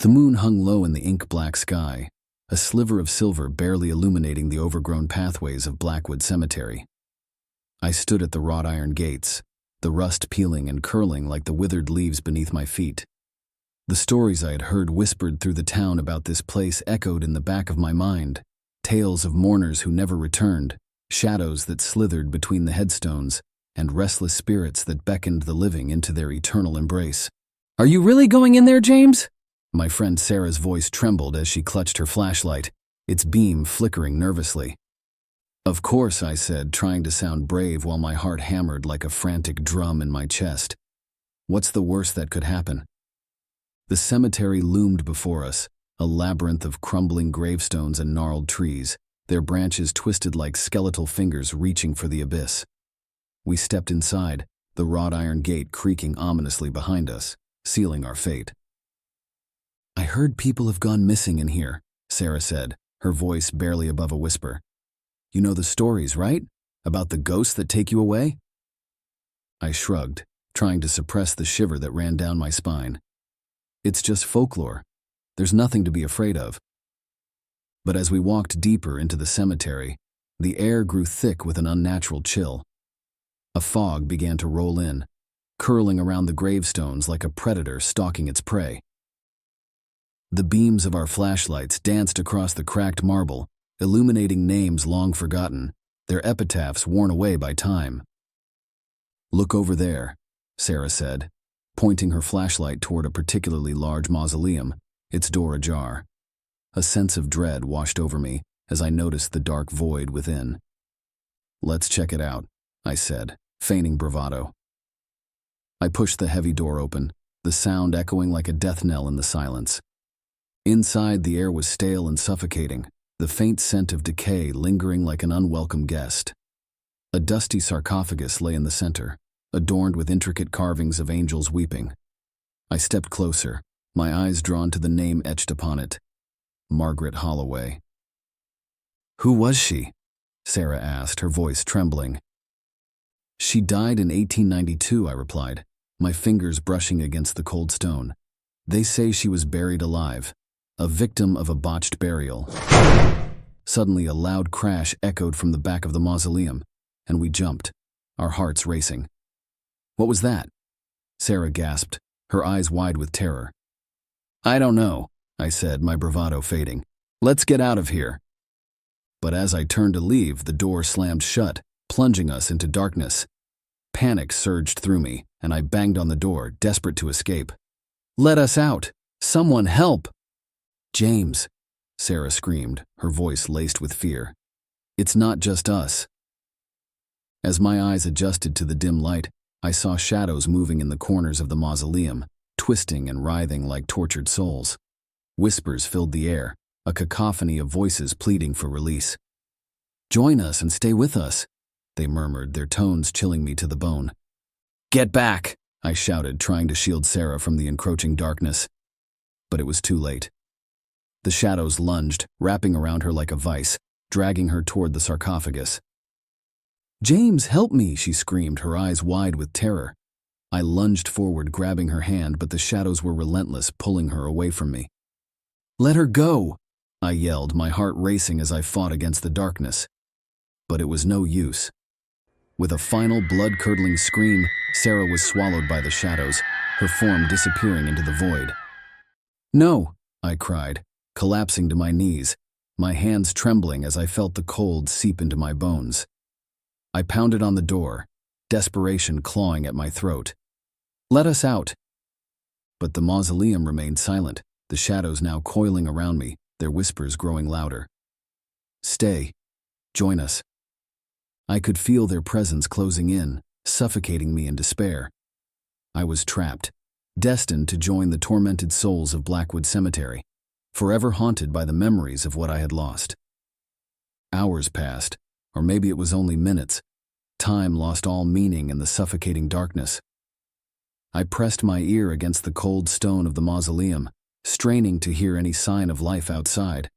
The moon hung low in the ink-black sky, a sliver of silver barely illuminating the overgrown pathways of Blackwood Cemetery. I stood at the wrought iron gates, the rust peeling and curling like the withered leaves beneath my feet. The stories I had heard whispered through the town about this place echoed in the back of my mind, tales of mourners who never returned, shadows that slithered between the headstones, and restless spirits that beckoned the living into their eternal embrace. "Are you really going in there, James?" My friend Sarah's voice trembled as she clutched her flashlight, its beam flickering nervously. "Of course," I said, trying to sound brave while my heart hammered like a frantic drum in my chest. "What's the worst that could happen?" The cemetery loomed before us, a labyrinth of crumbling gravestones and gnarled trees, their branches twisted like skeletal fingers reaching for the abyss. We stepped inside, the wrought iron gate creaking ominously behind us, sealing our fate. "I heard people have gone missing in here," Sarah said, her voice barely above a whisper. "You know the stories, right? About the ghosts that take you away?" I shrugged, trying to suppress the shiver that ran down my spine. "It's just folklore. There's nothing to be afraid of." But as we walked deeper into the cemetery, the air grew thick with an unnatural chill. A fog began to roll in, curling around the gravestones like a predator stalking its prey. The beams of our flashlights danced across the cracked marble, illuminating names long forgotten, their epitaphs worn away by time. "Look over there," Sarah said, pointing her flashlight toward a particularly large mausoleum, its door ajar. A sense of dread washed over me as I noticed the dark void within. "Let's check it out," I said, feigning bravado. I pushed the heavy door open, the sound echoing like a death knell in the silence. Inside, the air was stale and suffocating, the faint scent of decay lingering like an unwelcome guest. A dusty sarcophagus lay in the center, adorned with intricate carvings of angels weeping. I stepped closer, my eyes drawn to the name etched upon it: Margaret Holloway. "Who was she?" Sarah asked, her voice trembling. "She died in 1892, I replied, my fingers brushing against the cold stone. "They say she was buried alive, a victim of a botched burial." Suddenly, a loud crash echoed from the back of the mausoleum, and we jumped, our hearts racing. "What was that?" Sarah gasped, her eyes wide with terror. "I don't know," I said, my bravado fading. "Let's get out of here." But as I turned to leave, the door slammed shut, plunging us into darkness. Panic surged through me, and I banged on the door, desperate to escape. "Let us out! Someone help!" "James," Sarah screamed, her voice laced with fear. "It's not just us." As my eyes adjusted to the dim light, I saw shadows moving in the corners of the mausoleum, twisting and writhing like tortured souls. Whispers filled the air, a cacophony of voices pleading for release. "Join us and stay with us," they murmured, their tones chilling me to the bone. "Get back!" I shouted, trying to shield Sarah from the encroaching darkness. But it was too late. The shadows lunged, wrapping around her like a vice, dragging her toward the sarcophagus. "James, help me!" she screamed, her eyes wide with terror. I lunged forward, grabbing her hand, but the shadows were relentless, pulling her away from me. "Let her go!" I yelled, my heart racing as I fought against the darkness. But it was no use. With a final blood-curdling scream, Sarah was swallowed by the shadows, her form disappearing into the void. "No!" I cried, collapsing to my knees, my hands trembling as I felt the cold seep into my bones. I pounded on the door, desperation clawing at my throat. "Let us out!" But the mausoleum remained silent, the shadows now coiling around me, their whispers growing louder. "Stay. Join us." I could feel their presence closing in, suffocating me in despair. I was trapped, destined to join the tormented souls of Blackwood Cemetery, forever haunted by the memories of what I had lost. Hours passed, or maybe it was only minutes. Time lost all meaning in the suffocating darkness. I pressed my ear against the cold stone of the mausoleum, straining to hear any sign of life outside.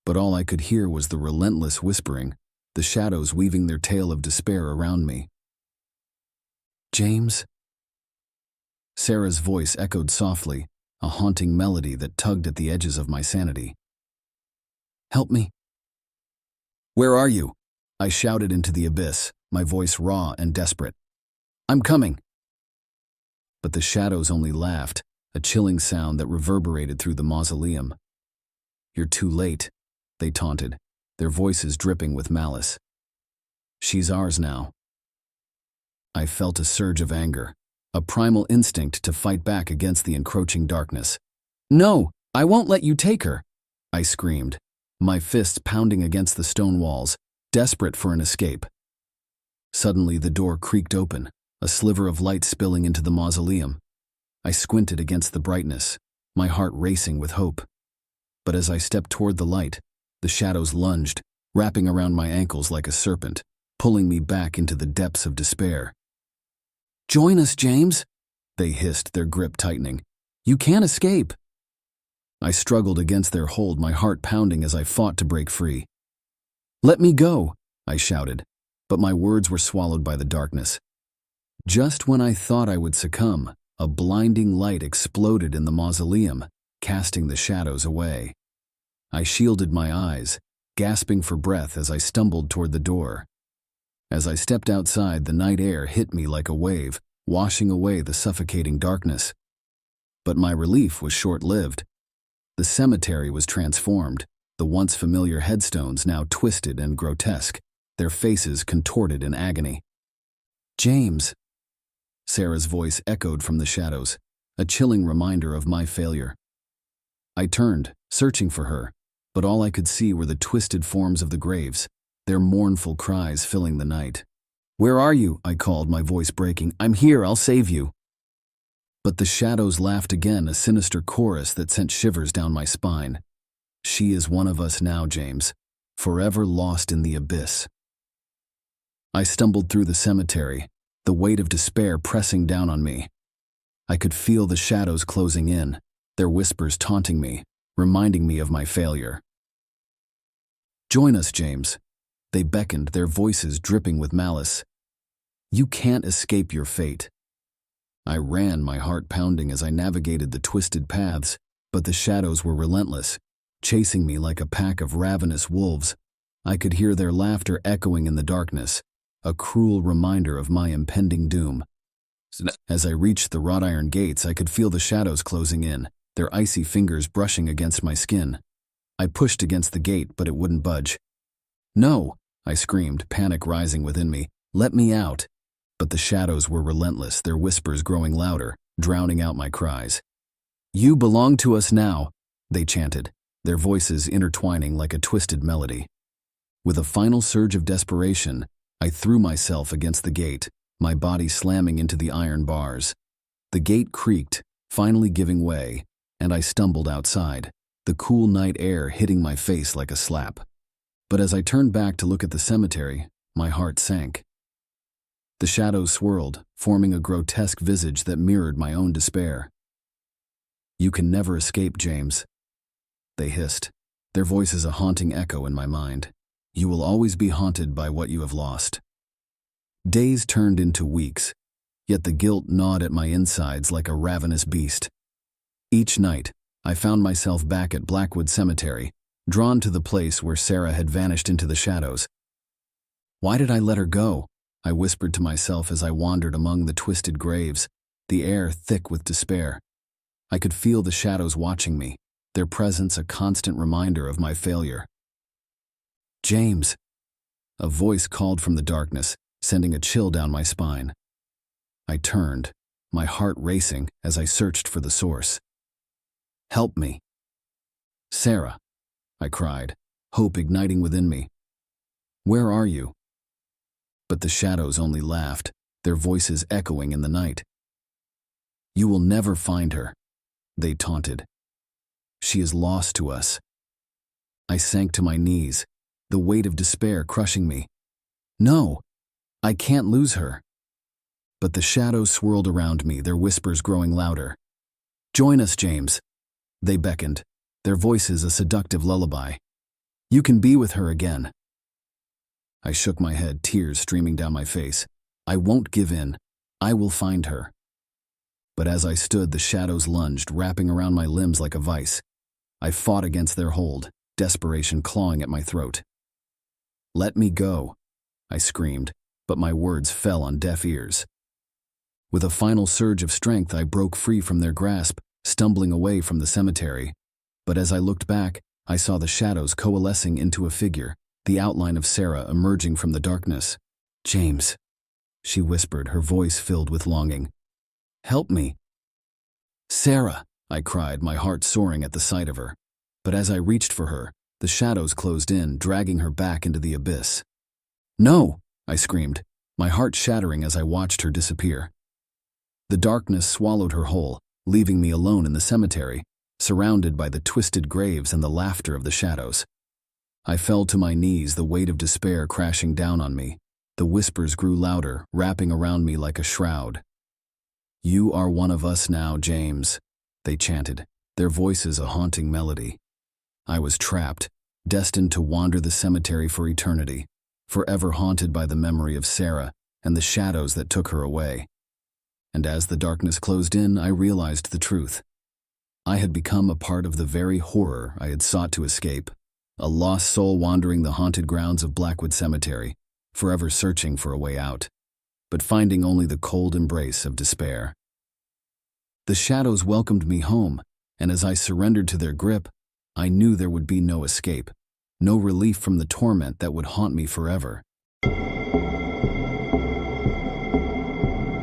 But all I could hear was the relentless whispering, the shadows weaving their tale of despair around me. "James?" Sarah's voice echoed softly, a haunting melody that tugged at the edges of my sanity. "Help me." "Where are you?" I shouted into the abyss, my voice raw and desperate. "I'm coming." But the shadows only laughed, a chilling sound that reverberated through the mausoleum. "You're too late," they taunted, their voices dripping with malice. "She's ours now." I felt a surge of anger, a primal instinct to fight back against the encroaching darkness. "No, I won't let you take her," I screamed, my fists pounding against the stone walls, desperate for an escape. Suddenly the door creaked open, a sliver of light spilling into the mausoleum. I squinted against the brightness, my heart racing with hope. But as I stepped toward the light, the shadows lunged, wrapping around my ankles like a serpent, pulling me back into the depths of despair. "Join us, James," they hissed, their grip tightening. "You can't escape." I struggled against their hold, my heart pounding as I fought to break free. "Let me go," I shouted, but my words were swallowed by the darkness. Just when I thought I would succumb, a blinding light exploded in the mausoleum, casting the shadows away. I shielded my eyes, gasping for breath as I stumbled toward the door. As I stepped outside, the night air hit me like a wave, washing away the suffocating darkness. But my relief was short-lived. The cemetery was transformed, the once familiar headstones now twisted and grotesque, their faces contorted in agony. "James," Sarah's voice echoed from the shadows, a chilling reminder of my failure. I turned, searching for her, but all I could see were the twisted forms of the graves, their mournful cries filling the night. "Where are you?" I called, my voice breaking. "I'm here, I'll save you." But the shadows laughed again, a sinister chorus that sent shivers down my spine. "She is one of us now, James, forever lost in the abyss." I stumbled through the cemetery, the weight of despair pressing down on me. I could feel the shadows closing in, their whispers taunting me, reminding me of my failure. "Join us, James." They beckoned, their voices dripping with malice. "You can't escape your fate." I ran, my heart pounding as I navigated the twisted paths, but the shadows were relentless, chasing me like a pack of ravenous wolves. I could hear their laughter echoing in the darkness, a cruel reminder of my impending doom. As I reached the wrought iron gates, I could feel the shadows closing in, their icy fingers brushing against my skin. I pushed against the gate, but it wouldn't budge. "No!" I screamed, panic rising within me. "Let me out!" But the shadows were relentless, their whispers growing louder, drowning out my cries. "You belong to us now," they chanted, their voices intertwining like a twisted melody. With a final surge of desperation, I threw myself against the gate, my body slamming into the iron bars. The gate creaked, finally giving way, and I stumbled outside, the cool night air hitting my face like a slap. But as I turned back to look at the cemetery, my heart sank. The shadows swirled, forming a grotesque visage that mirrored my own despair. "You can never escape, James," they hissed, their voices a haunting echo in my mind. "You will always be haunted by what you have lost." Days turned into weeks, yet the guilt gnawed at my insides like a ravenous beast. Each night, I found myself back at Blackwood Cemetery, drawn to the place where Sarah had vanished into the shadows. "Why did I let her go?" I whispered to myself as I wandered among the twisted graves, the air thick with despair. I could feel the shadows watching me, their presence a constant reminder of my failure. "James!" A voice called from the darkness, sending a chill down my spine. I turned, my heart racing as I searched for the source. "Help me." "Sarah," I cried, hope igniting within me. "Where are you?" But the shadows only laughed, their voices echoing in the night. "You will never find her," they taunted. "She is lost to us." I sank to my knees, the weight of despair crushing me. "No, I can't lose her." But the shadows swirled around me, their whispers growing louder. "Join us, James," they beckoned, their voices a seductive lullaby. "You can be with her again." I shook my head, tears streaming down my face. "I won't give in. I will find her." But as I stood, the shadows lunged, wrapping around my limbs like a vice. I fought against their hold, desperation clawing at my throat. "Let me go," I screamed, but my words fell on deaf ears. With a final surge of strength, I broke free from their grasp, stumbling away from the cemetery. But as I looked back, I saw the shadows coalescing into a figure, the outline of Sarah emerging from the darkness. "James," she whispered, her voice filled with longing. "Help me." "Sarah," I cried, my heart soaring at the sight of her. But as I reached for her, the shadows closed in, dragging her back into the abyss. "No!" I screamed, my heart shattering as I watched her disappear. The darkness swallowed her whole, leaving me alone in the cemetery, surrounded by the twisted graves and the laughter of the shadows. I fell to my knees, the weight of despair crashing down on me. The whispers grew louder, wrapping around me like a shroud. "You are one of us now, James," they chanted, their voices a haunting melody. I was trapped, destined to wander the cemetery for eternity, forever haunted by the memory of Sarah and the shadows that took her away. And as the darkness closed in, I realized the truth. I had become a part of the very horror I had sought to escape, a lost soul wandering the haunted grounds of Blackwood Cemetery, forever searching for a way out, but finding only the cold embrace of despair. The shadows welcomed me home, and as I surrendered to their grip, I knew there would be no escape, no relief from the torment that would haunt me forever.